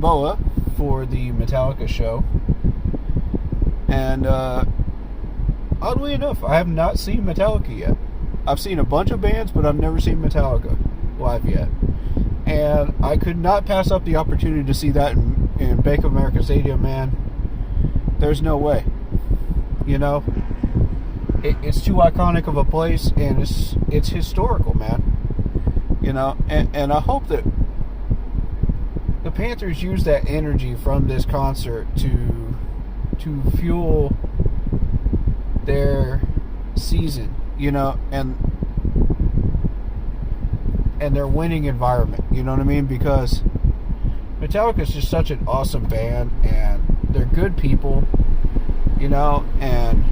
Boa for the Metallica show, and oddly enough, I have not seen Metallica yet. I've seen a bunch of bands, but I've never seen Metallica live yet. And I could not pass up the opportunity to see that in Bank of America Stadium, man. There's no way. You know, it's too iconic of a place, and it's historical, man. You know, and I hope that the Panthers use that energy from this concert to fuel their season, you know, and their winning environment, you know what I mean? Because Metallica is just such an awesome band, and they're good people, you know, and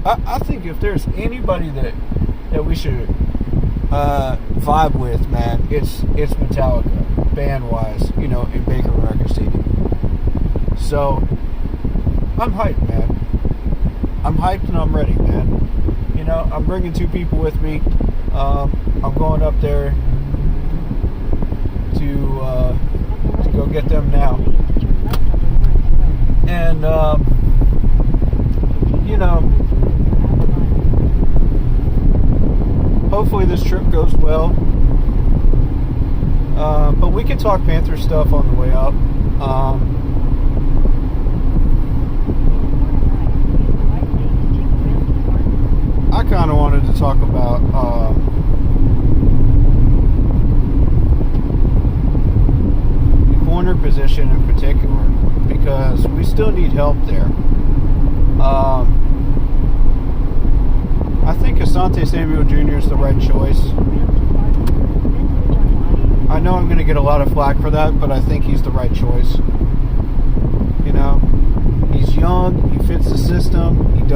I think if there's anybody that we should vibe with, man, it's Metallica, band-wise, you know, in Bank of America Stadium. So, I'm hyped, man. I'm hyped and I'm ready, man. You know, I'm bringing 2 people with me. I'm going up there to go get them now. And, you know, hopefully this trip goes well. But we can talk Panther stuff on the way up. I kind of wanted to talk about the corner position in particular, because we still need help there. I think Asante Samuel Jr. is the right choice. I know I'm going to get a lot of flack for that, but I think he's the right choice. You know, he's young, he fits the system, he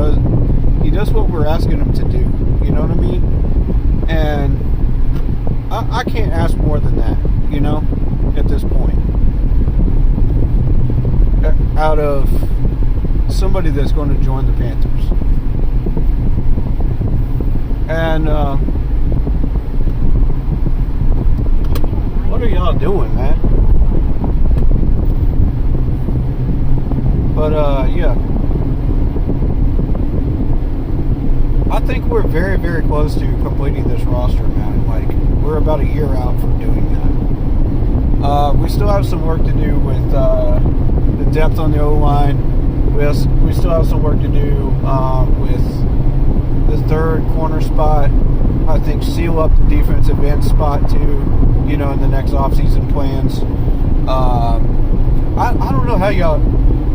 does what we're asking him to do. You know what I mean? And I can't ask more than that, you know, at this point. Out of somebody that's going to join the Panthers. And what are y'all doing, man? But yeah, I think we're very, very close to completing this roster, man. Like, we're about a year out from doing that. We still have some work to do with the depth on the O-line. We still have some work to do with the third corner spot. I think seal up the defensive end spot too, you know, in the next offseason plans. I don't know how y'all...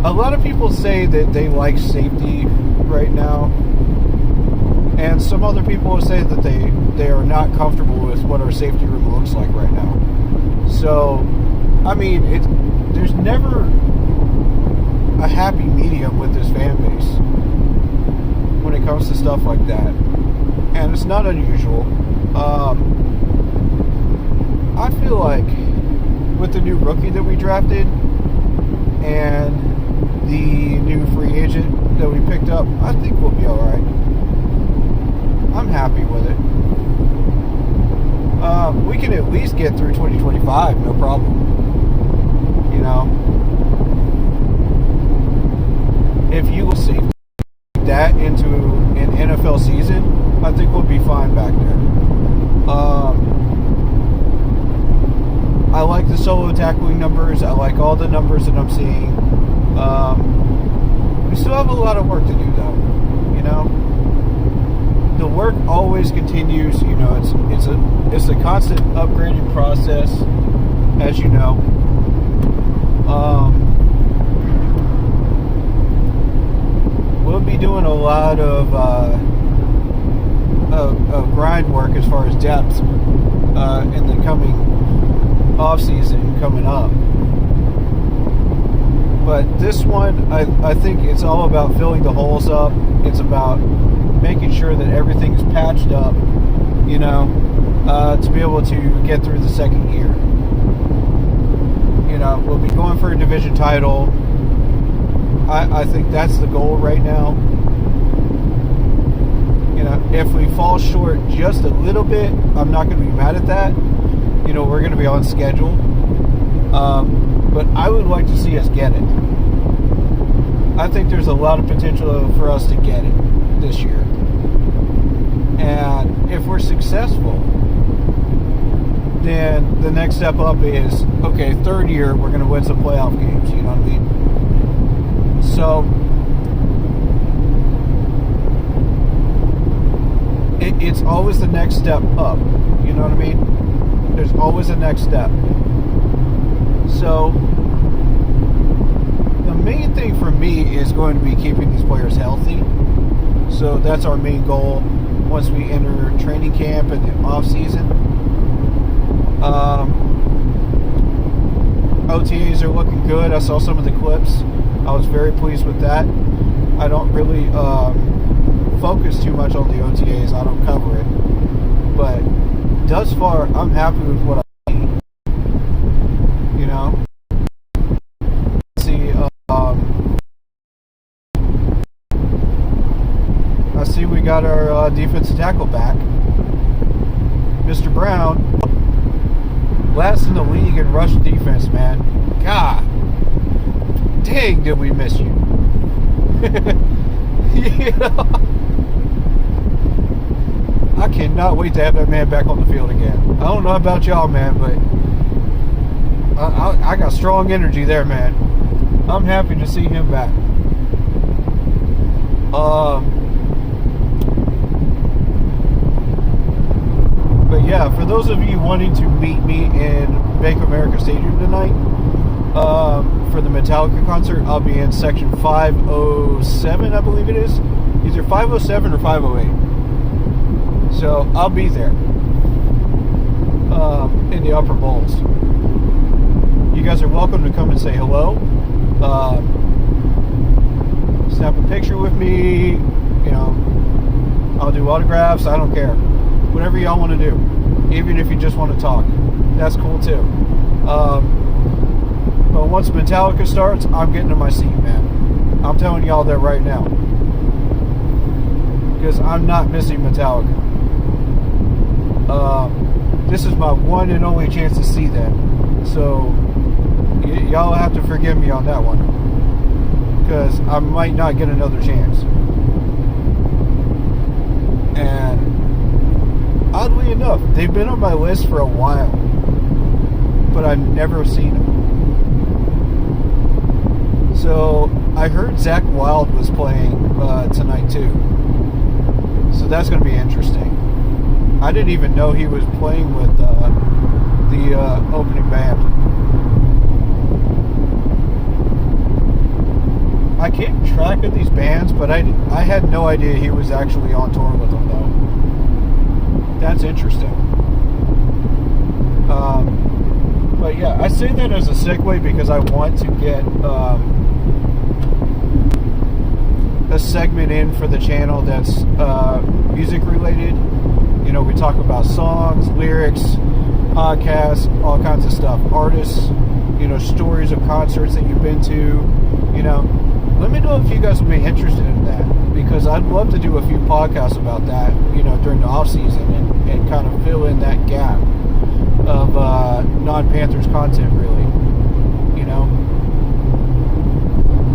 A lot of people say that they like safety right now, and some other people say that they are not comfortable with what our safety room looks like right now. So, I mean, there's never a happy medium with this fan base when it comes to stuff like that, and it's not unusual. I feel like with the new rookie that we drafted and the new free agent that we picked up, I think we'll be alright. I'm happy with it. We can at least get through 2025, no problem. You know, if you will see that into an NFL season, I think we'll be fine back there. I like the solo tackling numbers. I like all the numbers that I'm seeing. We still have a lot of work to do, though. You know, the work always continues. You know, it's a constant upgrading process, as you know. We'll be doing a lot of grind work as far as depth in the coming off season coming up. But this one, I think it's all about filling the holes up. It's about making sure that everything is patched up, you know, to be able to get through the second year. You know, we'll be going for a division title. I think that's the goal right now. You know, if we fall short just a little bit, I'm not going to be mad at that. You know, we're going to be on schedule. but I would like to see us get it. I think there's a lot of potential for us to get it this year. And if we're successful, then the next step up is, okay, third year, we're going to win some playoff games, you know what I mean? So, it's always the next step up, you know what I mean? There's always a next step. So, the main thing for me is going to be keeping these players healthy. So that's our main goal once we enter training camp and the off season. OTAs are looking good. I saw some of the clips. I was very pleased with that. I don't really focus too much on the OTAs. I don't cover it. But thus far, I'm happy with what I see. You know? I see we got our defensive tackle back. Mr. Brown, last in the league in rush defense, man. God, dang, did we miss you. You know? I cannot wait to have that man back on the field again. I don't know about y'all, man, but I got strong energy there, man. I'm happy to see him back. But yeah, for those of you wanting to meet me in Bank of America Stadium tonight, for the Metallica concert, I'll be in section 507, I believe it is. Either 507 or 508. So I'll be there in the upper bowls. You guys are welcome to come and say hello. Snap a picture with me. You know, I'll do autographs. I don't care. Whatever y'all want to do. Even if you just want to talk. That's cool too. But once Metallica starts, I'm getting to my seat, man. I'm telling y'all that right now. Because I'm not missing Metallica. This is my one and only chance to see them. So, y'all have to forgive me on that one. Because I might not get another chance. And oddly enough, they've been on my list for a while, but I've never seen them. So I heard Zakk Wylde was playing tonight too, so that's going to be interesting. I didn't even know he was playing with the opening band. I keep track of these bands, but I had no idea he was actually on tour with them, though. That's interesting. But yeah, I say that as a segue because I want to get a segment in for the channel that's music related. You know, we talk about songs, lyrics, podcasts, all kinds of stuff. Artists, you know, stories of concerts that you've been to, you know. Let me know if you guys would be interested in that, because I'd love to do a few podcasts about that, you know, during the off season and kind of fill in that gap of non-Panthers content, really, you know.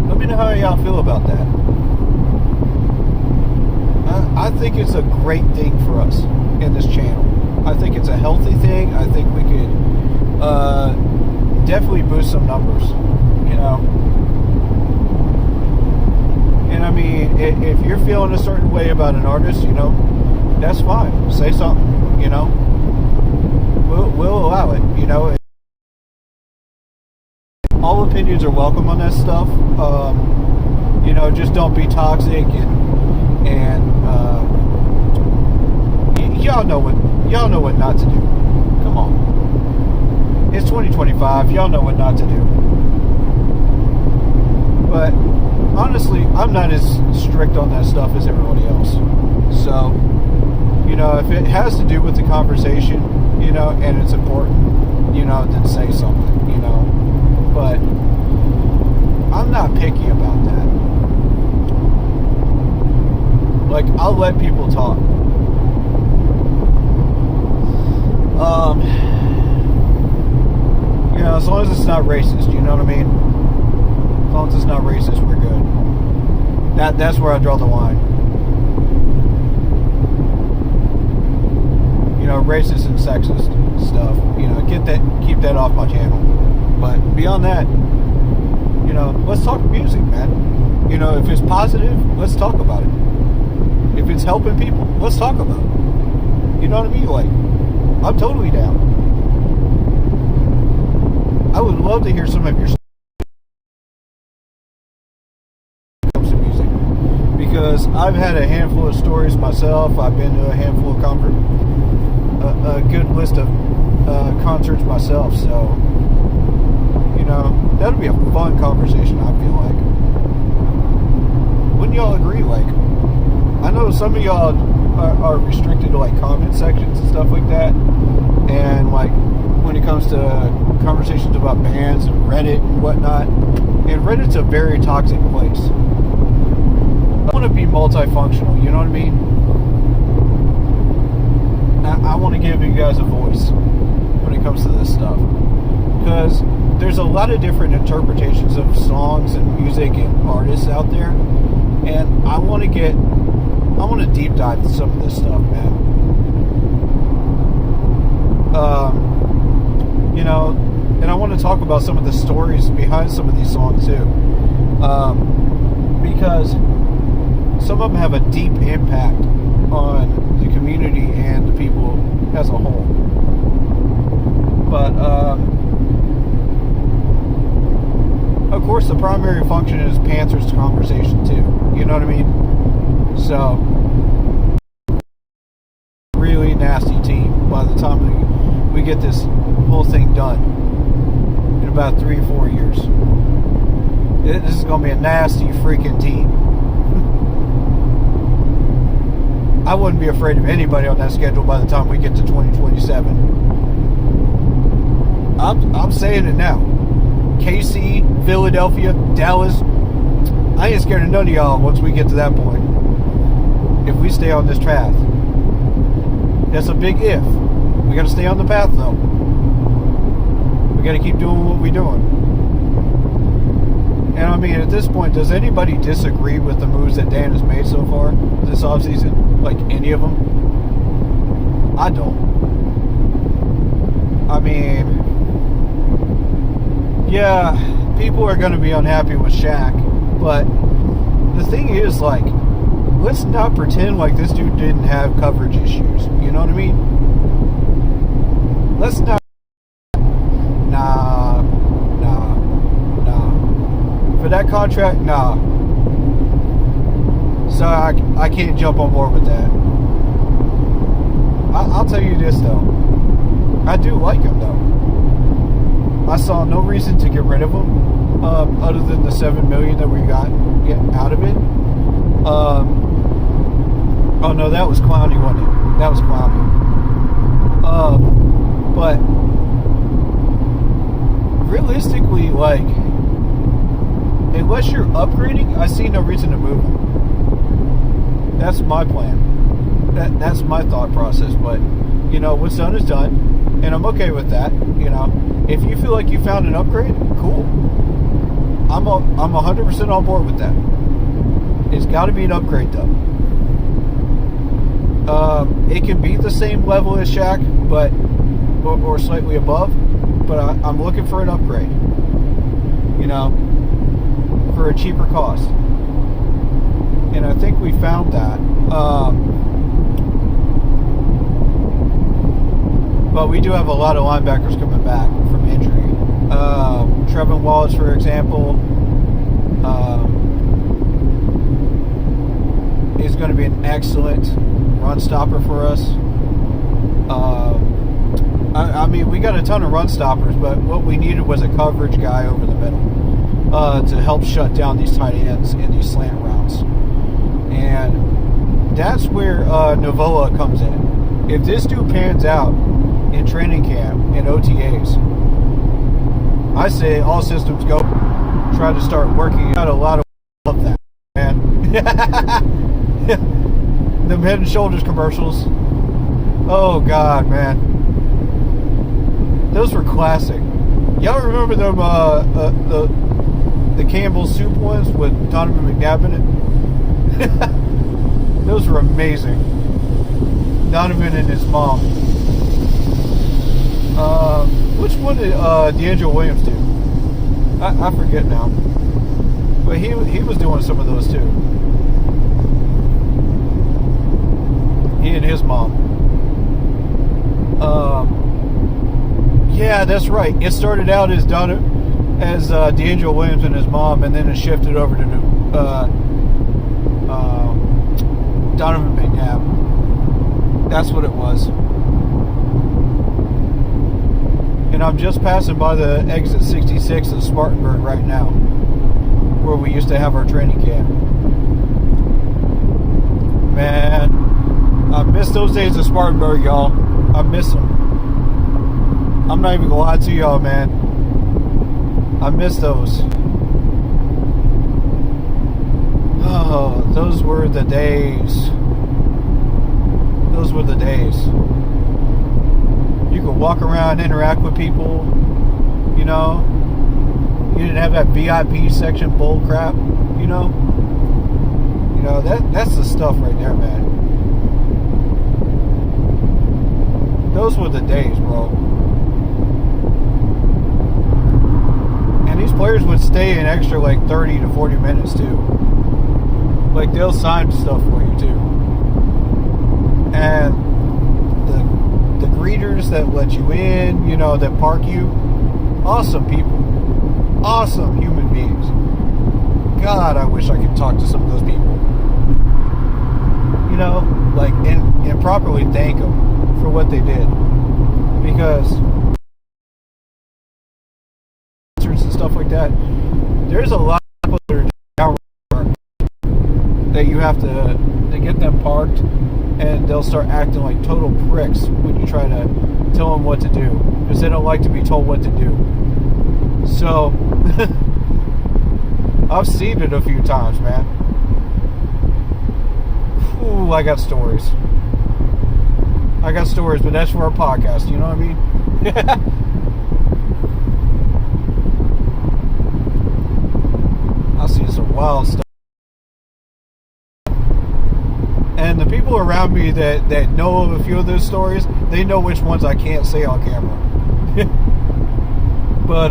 Let me know how y'all feel about that. I think it's a great thing for us in this channel. I think it's a healthy thing. I think we could definitely boost some numbers, you know. And I mean, if you're feeling a certain way about an artist, you know, that's fine. Say something, you know. We'll allow it, you know. All opinions are welcome on that stuff. You know, just don't be toxic and y'all know what not to do. Come on. It's 2025. Y'all know what not to do. But honestly, I'm not as strict on that stuff as everybody else. So, you know, if it has to do with the conversation, you know, and it's important, you know, then say something, you know. But I'm not picky about that. Like, I'll let people talk. You know, as long as it's not racist, you know That's where I draw the line. You know, racist and sexist stuff. You know, keep that off my channel. But beyond that, you know, let's talk music, man. You know, if it's positive, let's talk about it. If it's helping people, let's talk about it. You know what I mean? Like, I'm totally down. I would love to hear some of your music, because I've had a handful of stories myself. I've been to a handful of a good list of concerts myself. So, you know, that'll be a fun conversation, I feel like. Wouldn't y'all agree? Like, I know some of y'all are restricted to like comment sections and stuff like that, and like when it comes to conversations about bands and Reddit and whatnot, and Reddit's a very toxic place. I want to be multifunctional, you know what I mean? I want to give you guys a voice when it comes to this stuff, because there's a lot of different interpretations of songs and music and artists out there, and I want to deep dive into some of this stuff, man. You know, and I want to talk about some of the stories behind some of these songs too, because some of them have a deep impact on the community and the people as a whole. But of course, the primary function is Panzer's conversation too. You know what I mean? So, really nasty team by the time we get this whole thing done in about 3 or 4 years. This is going to be a nasty freaking team. I wouldn't be afraid of anybody on that schedule by the time we get to 2027. I'm saying it now. KC, Philadelphia, Dallas. I ain't scared of none of y'all once we get to that point. If we stay on this path. That's a big if. We got to stay on the path, though. We got to keep doing what we're doing. And I mean, at this point, does anybody disagree with the moves that Dan has made so far this offseason? Like, any of them? I don't. I mean, yeah, people are going to be unhappy with Shaq, but the thing is, like, let's not pretend like this dude didn't have coverage issues. You know what I mean? Let's not. Nah. For that contract, nah. So I can't jump on board with that. I'll tell you this, though. I do like him, though. I saw no reason to get rid of him, other than the $7 million that we got out of it. Oh no, that was Clowney, wasn't it? That was Clowney. But realistically, like, unless you're upgrading, I see no reason to move him. That's my plan. That's my thought process. But you know, what's done is done, and I'm okay with that. You know, if you feel like you found an upgrade, cool. I'm 100% on board with that. It's got to be an upgrade, though. It can be the same level as Shaq, but or slightly above. But I'm looking for an upgrade. You know, for a cheaper cost. And I think we found that. But we do have a lot of linebackers coming back from injury. Trevin Wallace, for example, is going to be an excellent run stopper for us. I mean, we got a ton of run stoppers, but what we needed was a coverage guy over the middle to help shut down these tight ends in these slant routes. And that's where Novoa comes in. If this dude pans out in training camp and OTAs, I say all systems go. Try to start working out a lot of that, man. Them Head and Shoulders commercials. Oh God, man, those were classic. Y'all remember them? The Campbell soup ones with Donovan McNabb in it. Those were amazing. Donovan and his mom. Which one did D'Angelo Williams do? I forget now. But he was doing some of those too. He and his mom. Yeah, that's right. It started out as D'Angelo Williams and his mom, and then it shifted over to Donovan McNabb. That's what it was. And I'm just passing by the exit 66 of Spartanburg right now, where we used to have our training camp. Man, I miss those days of Spartanburg, y'all. I miss them. I'm not even gonna lie to y'all, man. I miss those. Oh, those were the days. Those were the days. You could walk around, interact with people. You know, you didn't have that VIP section bull crap. You know, that's the stuff right there, man. Those were the days, bro. And these players would stay an extra like 30 to 40 minutes too. Like they'll sign stuff for you too. And the greeters that let you in, that park you, awesome people. Awesome human beings. God, I wish I could talk to some of those people. And properly thank them for what they did. Because and stuff like that, there's a lot of people that are down that you have to get them parked, and they'll start acting like total pricks when you try to tell them what to do, because they don't like to be told what to do. So I've seen it a few times, man. Ooh, I got stories. But that's for our podcast, you know what I mean? I've seen some wild stuff. And the people around me that know of a few of those stories, they know which ones I can't say on camera. But,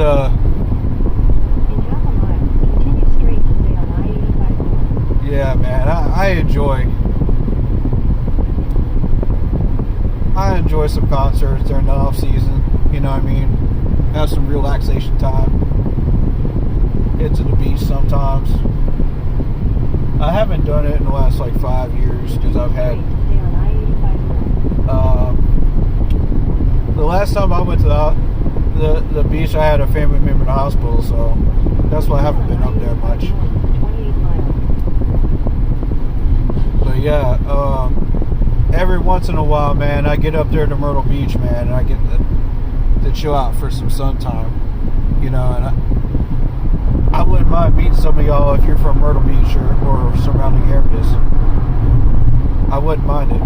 yeah, man, I enjoy some concerts during the off season. You know what I mean? Have some relaxation time. Head to the beach sometimes. I haven't done it in the last like 5 years because I've had. The last time I went to the beach, I had a family member in the hospital, so that's why I haven't been up there much. But yeah, every once in a while, man, I get up there to Myrtle Beach, man, and I get to chill out for some sun time, and I wouldn't mind meeting some of y'all if you're from Myrtle Beach or surrounding areas. I wouldn't mind it,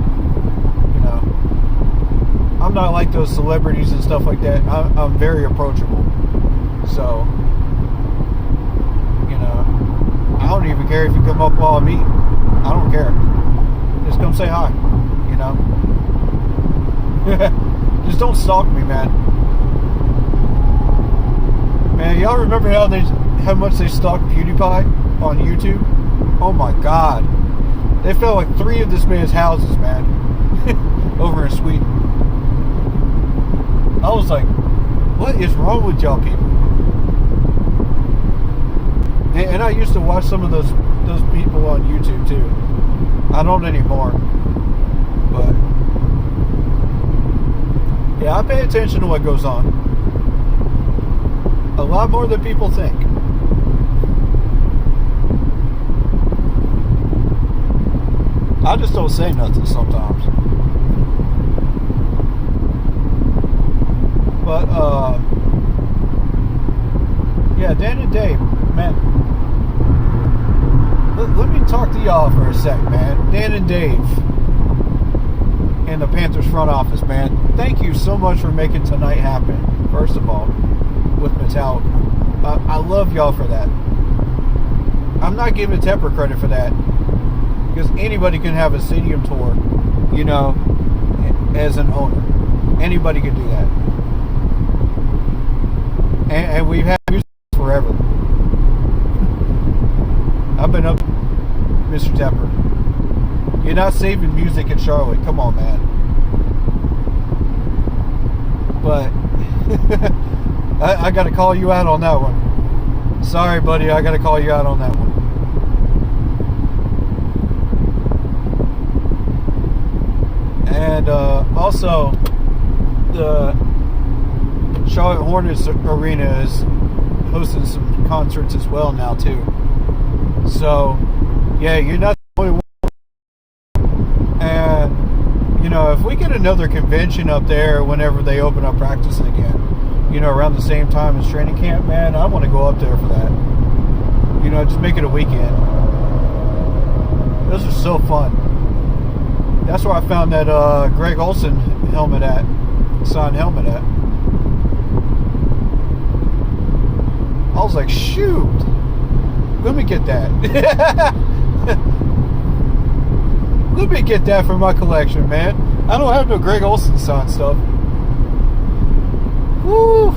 I'm not like those celebrities and stuff like that. I'm very approachable, so I don't even care if you come up while I meet. I don't care. Just come say hi, Just don't stalk me, man. Man, y'all remember how much they stalked PewDiePie on YouTube? Oh my God. They found like 3 of this man's houses, man. Over in Sweden. I was like, what is wrong with y'all people? And I used to watch some of those people on YouTube too. I don't anymore. But yeah, I pay attention to what goes on. A lot more than people think. I just don't say nothing sometimes. But yeah, Dan and Dave, man. Let me talk to y'all for a sec, man. Dan and Dave in the Panthers front office, man. Thank you so much for making tonight happen, first of all, with Metallica. I love y'all for that. I'm not giving Tepper credit for that. Because anybody can have a stadium tour, you know, as an owner. Anybody can do that. And we've had music forever. I've been up, Mr. Tepper. You're not saving music in Charlotte. Come on, man. But I got to call you out on that one. Sorry, buddy. I got to call you out on that one. And also, the Charlotte Hornets Arena is hosting some concerts as well now, too. So, yeah, you're not the only one. And, you know, if we get another convention up there whenever they open up practicing again, you know, around the same time as training camp, man, I want to go up there for that. You know, just make it a weekend. Those are so fun. That's where I found that Greg Olson helmet at, signed helmet at. I was like, shoot, let me get that. Let me get that for my collection, man. I don't have no Greg Olson signed stuff. Woo!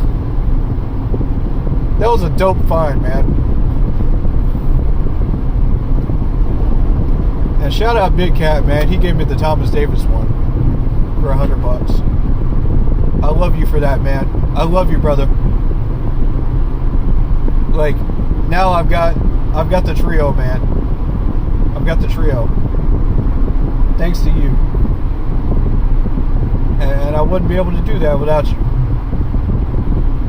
That was a dope find, man. And shout out Big Cat, man. He gave me the Thomas Davis one for $100. I love you for that, man. I love you, brother. Like, now I've got the trio, man. I've got the trio. Thanks to you. And I wouldn't be able to do that without you.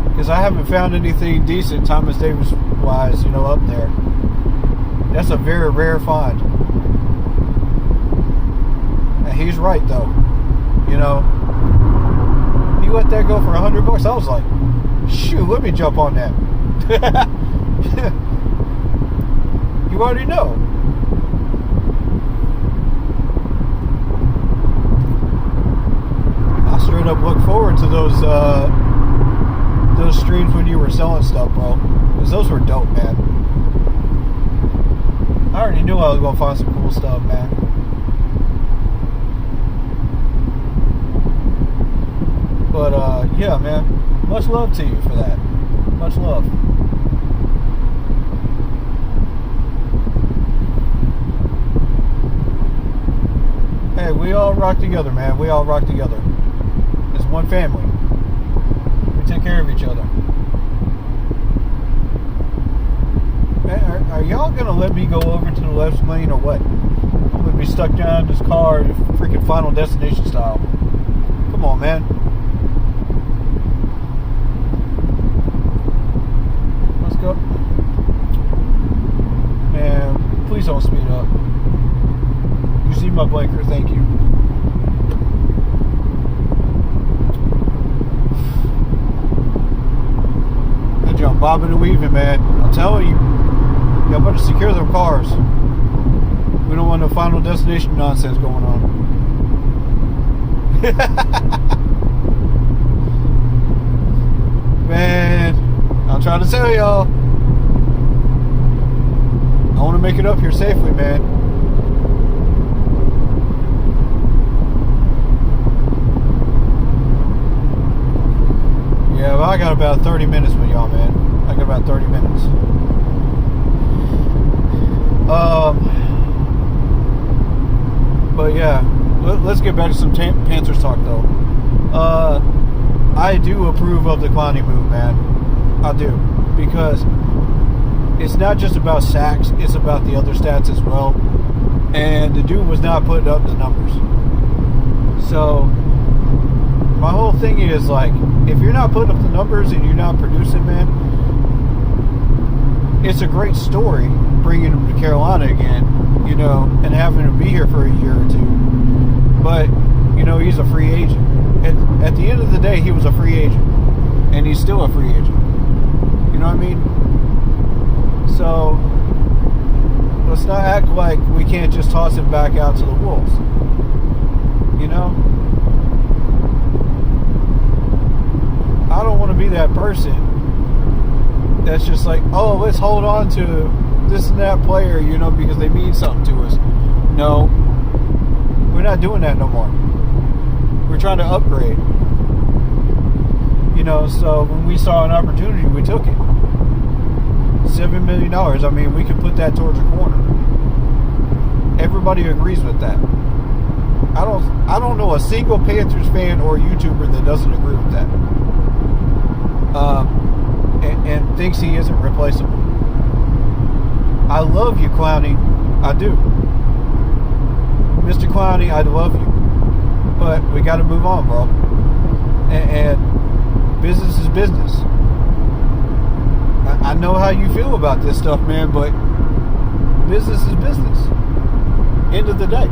Because I haven't found anything decent Thomas Davis wise, you know, up there. That's a very rare find. And he's right, though. You know, he let that go for $100. I was like, shoot, let me jump on that. You already know. I straight up look forward to those streams when you were selling stuff, bro. Because those were dope, man. I already knew I was going to find some cool stuff, man. But, yeah, man. Much love to you for that. Much love. Hey, we all rock together, man. We all rock together. It's one family. We take care of each other. Man, are y'all gonna let me go over to the left lane or what? I'm gonna be stuck down in this car, freaking Final Destination style. Come on, man. Let's go. Man, please don't speed up. You see my blinker, thank you. That jump bobbing and weaving, man. I'm telling you, y'all better secure them cars. We don't want no Final Destination nonsense going on. Man, I'm trying to tell y'all, I want to make it up here safely, man. Yeah, well, I got about 30 minutes with y'all, man. I got about 30 minutes. But yeah, let's get back to some Panthers talk, though. I do approve of the Clowney move, man. I do. Because it's not just about sacks, it's about the other stats as well. And the dude was not putting up the numbers. So my whole thing is, like, if you're not putting up the numbers and you're not producing, man, it's a great story bringing him to Carolina again, you know, and having him be here for a year or two. But, you know, he's a free agent. At the end of the day, he was a free agent. And he's still a free agent. You know what I mean? So, let's not act like we can't just toss him back out to the Wolves. You know? I don't want to be that person that's just like, oh, let's hold on to this and that player, you know, because they mean something to us. No, we're not doing that no more. We're trying to upgrade. You know, so when we saw an opportunity, we took it. $7 million. I mean, we could put that towards a corner. Everybody agrees with that. I don't know a single Panthers fan or YouTuber that doesn't agree with that. And thinks he isn't replaceable. I love you, Clowney. I do. Mr. Clowney, I love you. But we got to move on, bro. And business is business. I know how you feel about this stuff, man, but business is business. End of the day.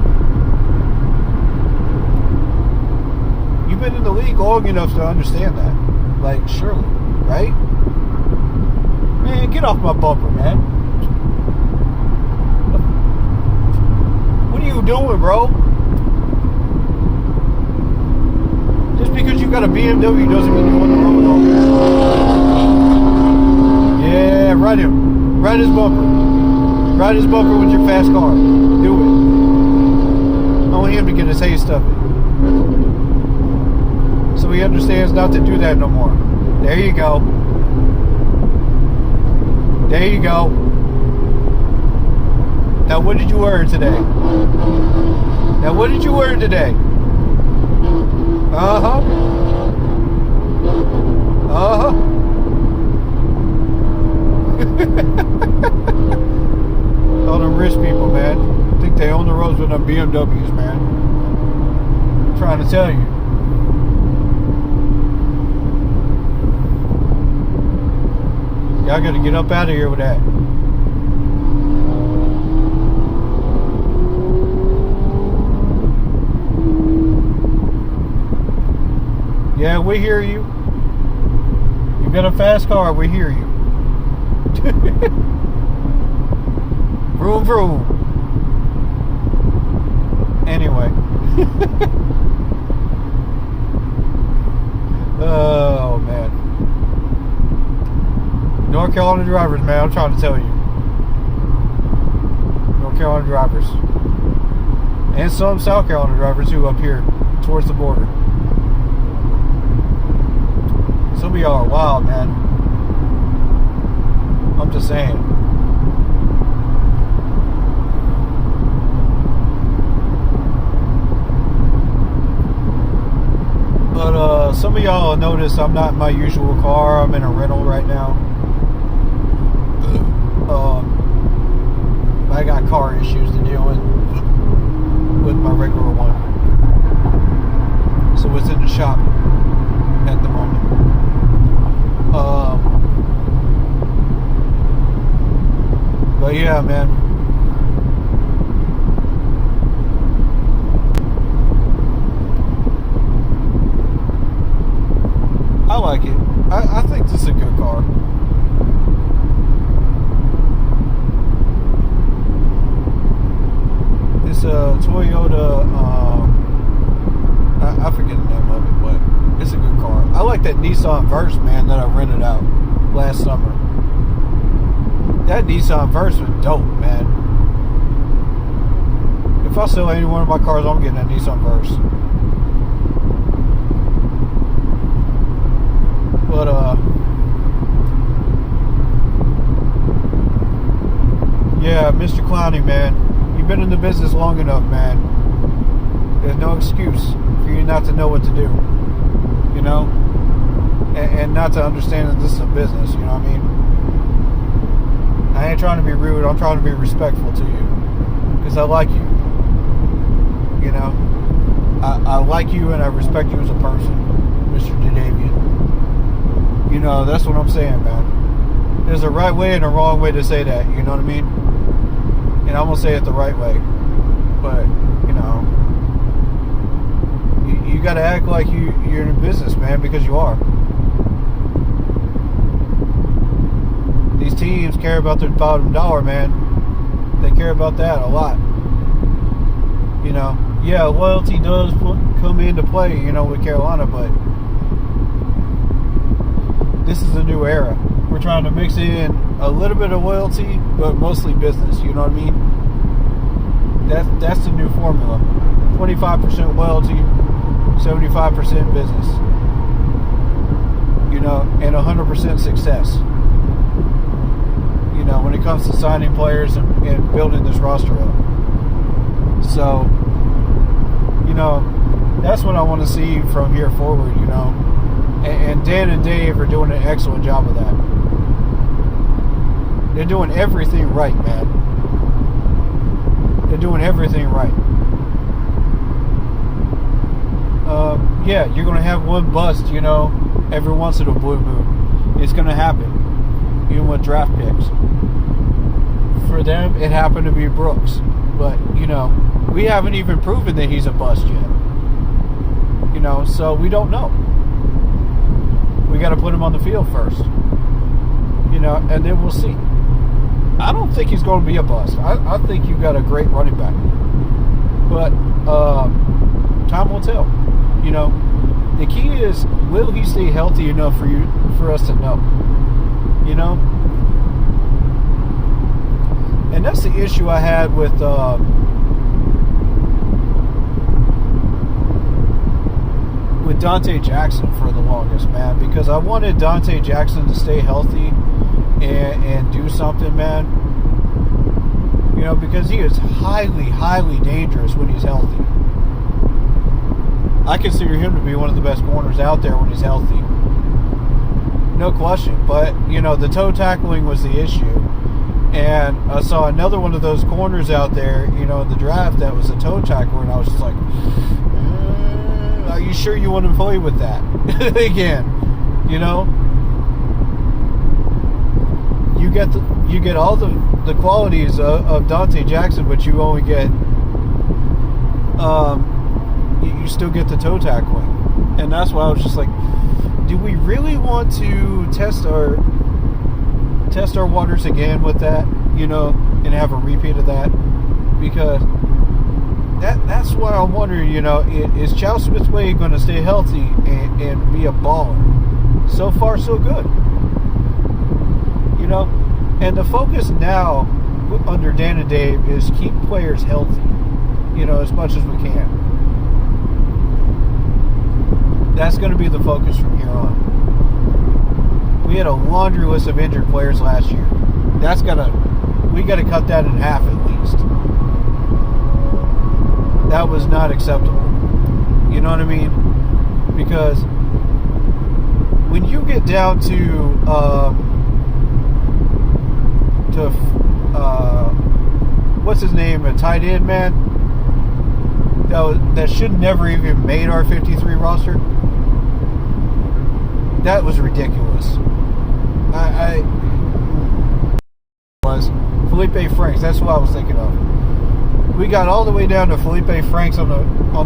You've been in the league long enough to understand that. Like, surely, right? Man, get off my bumper, man. What are you doing, bro? Just because you got a BMW doesn't mean you're on the road all day. Yeah, ride him. Ride his bumper. Ride his bumper with your fast car. Do it. I want him to get his hay stuffed. So he understands not to do that no more. There you go. There you go. Now what did you earn today? Now what did you earn today? Uh-huh. Uh-huh. All them rich people, man. Think they own the roads with them BMWs, man. I'm trying to tell you. Y'all gotta get up out of here with that. Yeah, we hear you. You got a fast car, we hear you. Vroom, vroom. Anyway. Oh, man. North Carolina drivers, man, I'm trying to tell you. North Carolina drivers. And some South Carolina drivers who up here towards the border. Some of y'all are wild, man. I'm just saying. But some of y'all notice I'm not in my usual car. I'm in a rental right now. I got car issues to deal with my regular one. So it's in the shop at the moment. But yeah, man. I like it. I think this is a good car. It's a Toyota, I forget the name of it, but it's a good car. I like that Nissan Verse, man, that I rented out last summer. That Nissan Verse was dope, man. If I sell any one of my cars, I'm getting a Nissan Verse. But, yeah, Mr. Clowney, man. You've been in the business long enough, man. There's no excuse for you not to know what to do. You know? And not to understand that this is a business, you know what I mean? I ain't trying to be rude, I'm trying to be respectful to you. Because I like you. You know? I like you and I respect you as a person, Mr. Jadavian. You know, that's what I'm saying, man. There's a right way and a wrong way to say that, you know what I mean? And I'm going to say it the right way. But, you know, you got to act like you're in business, man, because you are. These teams care about their bottom dollar, man. They care about that a lot. You know, yeah, loyalty does come into play, you know, with Carolina, but this is a new era. We're trying to mix in a little bit of loyalty, but mostly business, you know what I mean? That's the new formula. 25% loyalty, 75% business. You know, and 100% success. You know, when it comes to signing players and building this roster up. So, you know, that's what I want to see from here forward, you know. And Dan and Dave are doing an excellent job of that. They're doing everything right, man. They're doing everything right. Yeah, you're going to have one bust, you know, every once in a blue moon. It's going to happen, even with draft picks. For them, it happened to be Brooks. But, you know, we haven't even proven that he's a bust yet. You know, so we don't know. We got to put him on the field first. You know, and then we'll see. I don't think he's going to be a bust. I think you've got a great running back. But time will tell. You know, the key is, will he stay healthy enough for us to know? You know? And that's the issue I had with Dante Jackson for the longest, man, because I wanted Dante Jackson to stay healthy and do something, man. You know, because he is highly, highly dangerous when he's healthy. I consider him to be one of the best corners out there when he's healthy. No question. But, you know, the toe tackling was the issue. And I saw another one of those corners out there, you know, in the draft that was a toe tackler, and I was just like, are you sure you want to play with that? Again, you know? You get all the qualities of Dante Jackson, but you only get you still get the toe tackling. And that's why I was just like, do we really want to test our waters again with that, you know, and have a repeat of that? Because that's why I'm wondering, you know, is Chau Smith-Wade going to stay healthy and be a baller? So far, so good. You know, and the focus now under Dan and Dave is keep players healthy, you know, as much as we can. That's going to be the focus from here on. We had a laundry list of injured players last year. We got to cut that in half at least. That was not acceptable. You know what I mean? Because when you get down to what's his name, a tight end, man, that should never even made our 53 roster. That was ridiculous. I was Felipe Franks. That's what I was thinking of. We got all the way down to Felipe Franks on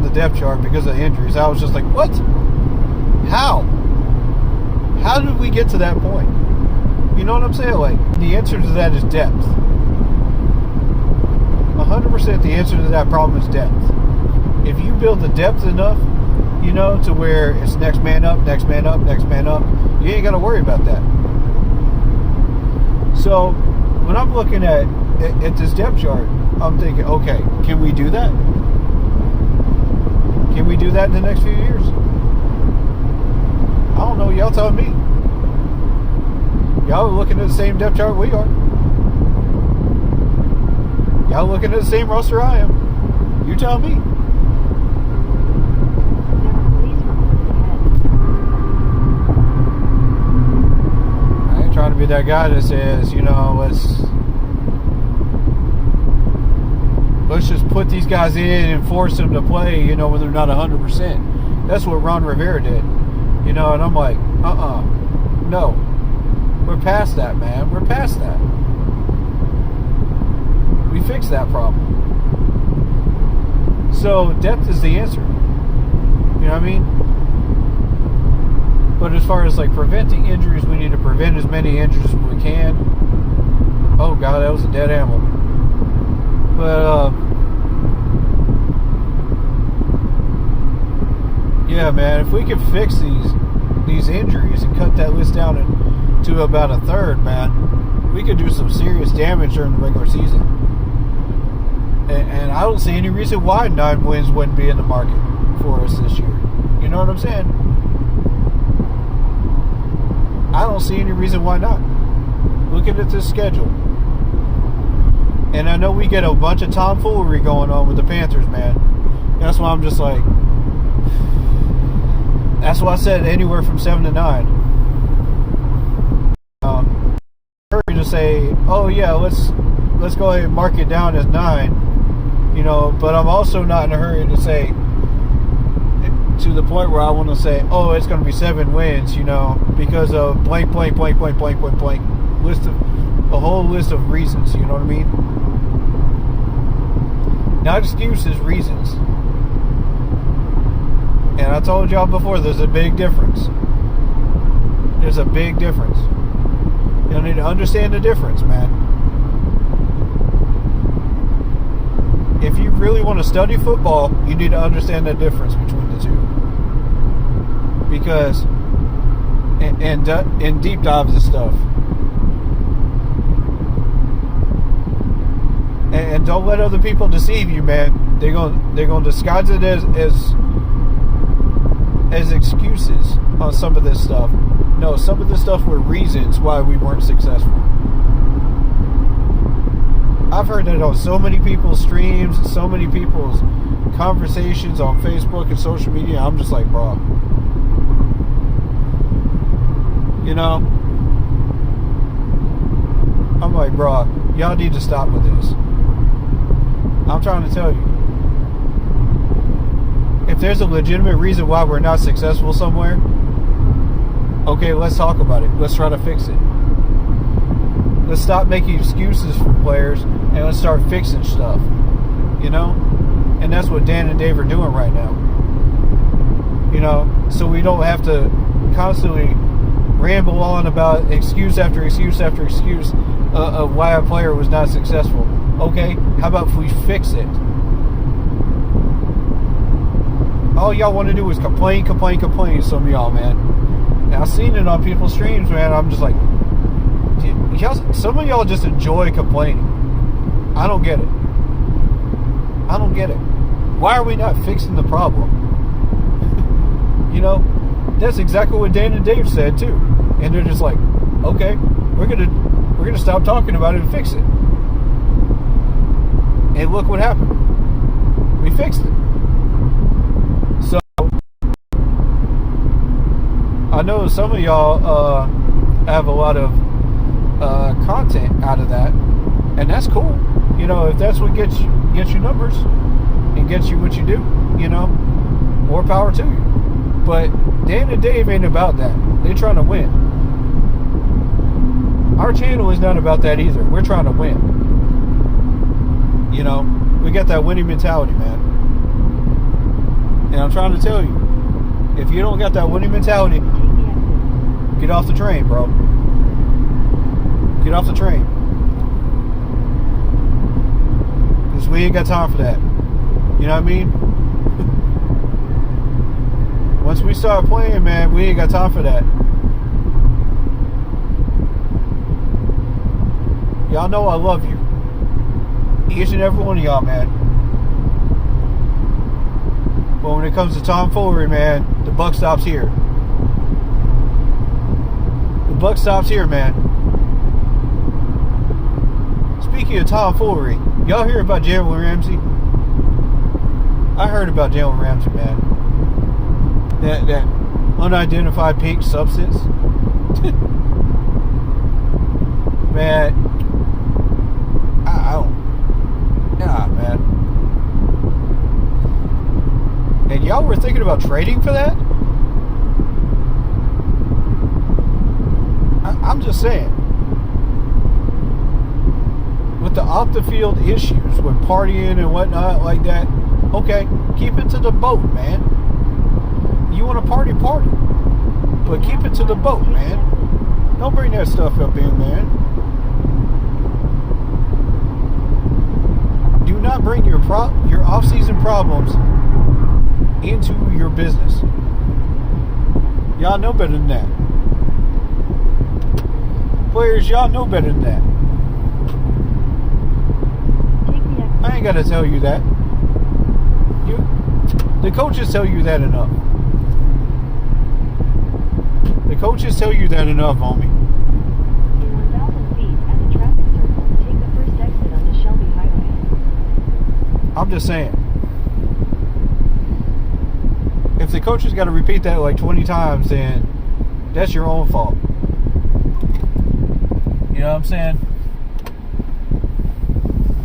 the depth chart because of injuries. I was just like, what? How? How did we get to that point? You know what I'm saying? Like, the answer to that is depth. 100% the answer to that problem is depth. If you build the depth enough, you know, to where it's next man up, next man up, next man up, you ain't got to worry about that. So, when I'm looking at this depth chart, I'm thinking, okay, can we do that? Can we do that in the next few years? I don't know. Y'all tell me. Y'all are looking at the same depth chart we are. Y'all looking at the same roster I am. You tell me. I ain't trying to be that guy that says, you know, let's just put these guys in and force them to play, you know, when they're not 100%. That's what Ron Rivera did. You know, and I'm like, no. We're past that, man. We're past that. We fixed that problem. So, depth is the answer. You know what I mean? But as far as, like, preventing injuries, we need to prevent as many injuries as we can. Oh, God, that was a dead animal. But, yeah, man, if we could fix these injuries and cut that list down to about a third, man, we could do some serious damage during the regular season. And I don't see any reason why 9 wins wouldn't be in the market for us this year. You know what I'm saying? I don't see any reason why not. Looking at this schedule. And I know we get a bunch of tomfoolery going on with the Panthers, man. That's why I'm just like... That's why I said anywhere from 7 to 9. Hurry to say, oh yeah, let's go ahead and mark it down as 9. You know, but I'm also not in a hurry to say, to the point where I want to say, oh, it's going to be 7 wins, you know, because of blank, blank, blank, blank, blank, blank, blank, a whole list of reasons, you know what I mean? Not excuses, reasons. And I told y'all before, there's a big difference. There's a big difference. You need to understand the difference, man. If you really want to study football, you need to understand the difference between the two. Because, and deep dives and stuff. And don't let other people deceive you, man. They're gonna disguise it as excuses on some of this stuff. No, some of this stuff were reasons why we weren't successful. I've heard that on so many people's streams, so many people's conversations on Facebook and social media. I'm just like, bro, you know, I'm like, bro, y'all need to stop with this. I'm trying to tell you, if there's a legitimate reason why we're not successful somewhere, okay, let's talk about it. Let's try to fix it. Let's stop making excuses for players and let's start fixing stuff, you know? And that's what Dan and Dave are doing right now. You know, so we don't have to constantly ramble on about excuse after excuse after excuse of why a player was not successful. Okay, how about if we fix it? All y'all want to do is complain, some of y'all, man. And I've seen it on people's streams, man. I'm just like, some of y'all just enjoy complaining. I don't get it. I don't get it. Why are we not fixing the problem? You know, that's exactly what Dan and Dave said too. And they're just like, okay, we're gonna stop talking about it and fix it. And look what happened. We fixed it. So I know some of y'all have a lot of content out of that, and that's cool. You know, if that's what gets you numbers and gets you what you do, you know, more power to you. But Dan and Dave ain't about that. They're trying to win. Our channel is not about that either. We're trying to win. You know, we got that winning mentality, man. And I'm trying to tell you, if you don't got that winning mentality, get off the train, bro. Get off the train. Because we ain't got time for that. You know what I mean? Once we start playing, man, we ain't got time for that. Y'all know I love you. Each and every one of y'all, man. But when it comes to tomfoolery, man, the buck stops here. The buck stops here, man. Speaking of tomfoolery, y'all hear about Jalen Ramsey? I heard about Jalen Ramsey, man. That unidentified pink substance. Man, I don't. Nah, man. And y'all were thinking about trading for that? I'm just saying. With the off the field issues, with partying and whatnot like that, okay, keep it to the boat, man. You want to party, but keep it to the boat, man. Don't bring that stuff up in, man. Do not bring your off-season problems into your business. Y'all know better than that. Players, y'all know better than that. I ain't got to tell you that. The coaches tell you that enough. The coaches tell you that enough, homie. In 1,000 feet at the traffic circle, take the first exit onto Shelby Highway. I'm just saying. If the coaches got to repeat that like 20 times, then that's your own fault. You know what I'm saying?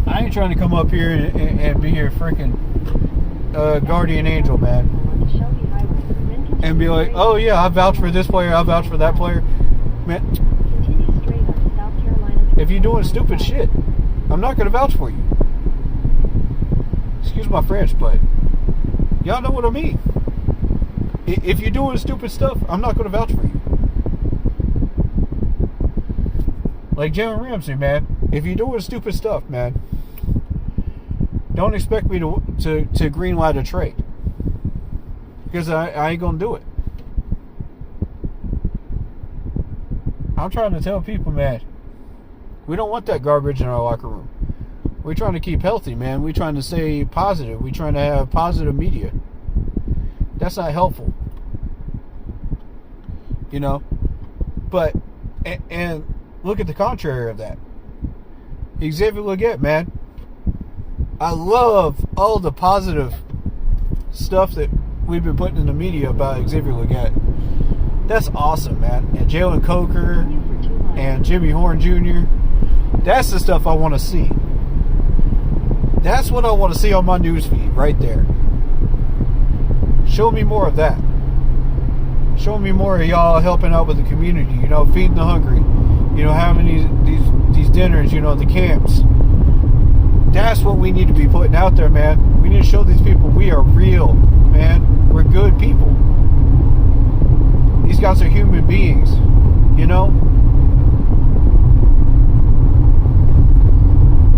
I ain't trying to come up here and be your freaking guardian angel, man. And be like, oh yeah, I vouch for this player, I vouch for that player. Man, if you're doing stupid shit, I'm not going to vouch for you. Excuse my French, but y'all know what I mean. If you're doing stupid stuff, I'm not going to vouch for you. Like Jalen Ramsey, man. If you're doing stupid stuff, man, don't expect me to greenlight a trade. Because I ain't going to do it. I'm trying to tell people, man, we don't want that garbage in our locker room. We're trying to keep healthy, man. We're trying to stay positive. We're trying to have positive media. That's not helpful. You know? But, and look at the contrary of that. Xavier Legette, man. I love all the positive stuff that we've been putting in the media about Xavier Legette. That's awesome, man. And Jalen Coker and Jimmy Horn Jr. That's the stuff I want to see. That's what I want to see on my newsfeed right there. Show me more of that. Show me more of y'all helping out with the community, you know, feeding the hungry, you know, having these dinners, you know, the camps. That's what we need to be putting out there, man. We need to show these people we are real, man. We're good people. These guys are human beings, you know?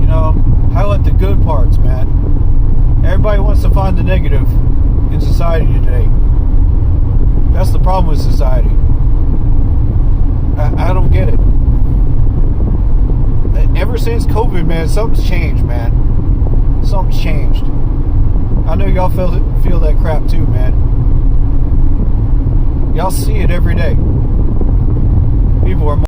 You know, highlight the good parts, man. Everybody wants to find the negative in society today. That's the problem with society. I don't get it. Ever since COVID, man, something's changed, man. Something's changed. I know y'all feel that crap too, man. Y'all see it every day. People are.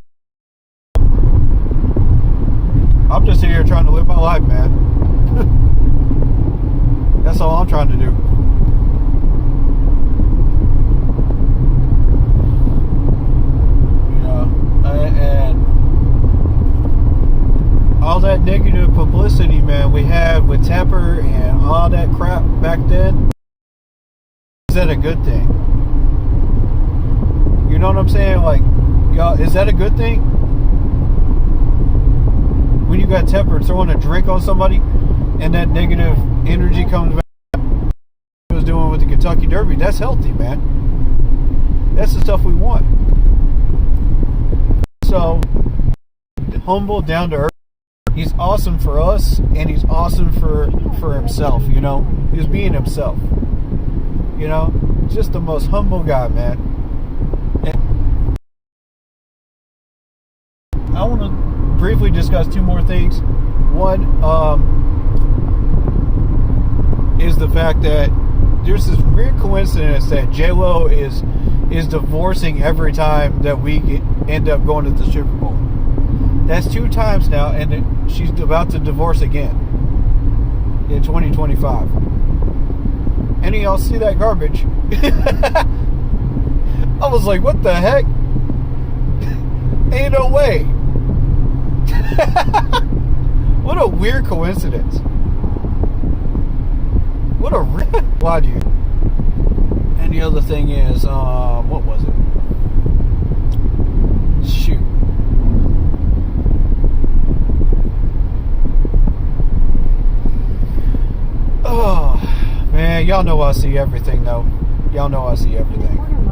I'm just here trying to live my life, man. That's all I'm trying to do. You know, and all that negative publicity, man, we had with Tepper and all that crap back then, is that a good thing? You know what I'm saying? Like, y'all, is that a good thing? When you got Tepper throwing a drink on somebody and that negative energy comes back, he was doing with the Kentucky Derby, that's healthy, man. That's the stuff we want. So, humble, down to earth. He's awesome for us, and he's awesome for himself, you know? He's being himself. You know? Just the most humble guy, man. And I want to briefly discuss two more things. One is the fact that there's this weird coincidence that J-Lo is divorcing every time that we end up going to the Super Bowl. That's 2 times now, and she's about to divorce again in 2025. Any of y'all see that garbage? I was like, what the heck? Ain't no way. What a weird coincidence. What a why do you? And the other thing is, what was it? Shoot. Oh, man, y'all know I see everything, though. Y'all know I see everything. Turn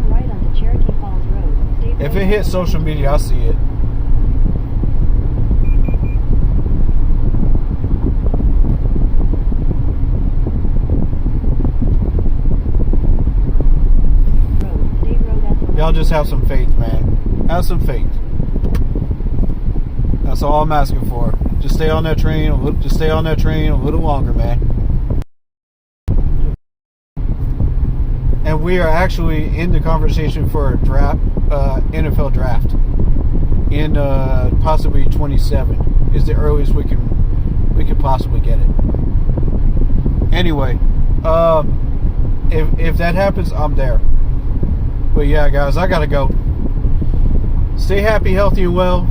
right onto Cherokee Falls Road. If it hits social media, I see it. Y'all just have some faith, man. Have some faith. That's all I'm asking for. Just stay on that train a little. Just stay on that train a little longer, man. And we are actually in the conversation for a draft, NFL draft, in possibly 27 is the earliest we could possibly get it. Anyway, if that happens, I'm there. But yeah, guys, I gotta go. Stay happy, healthy, and well.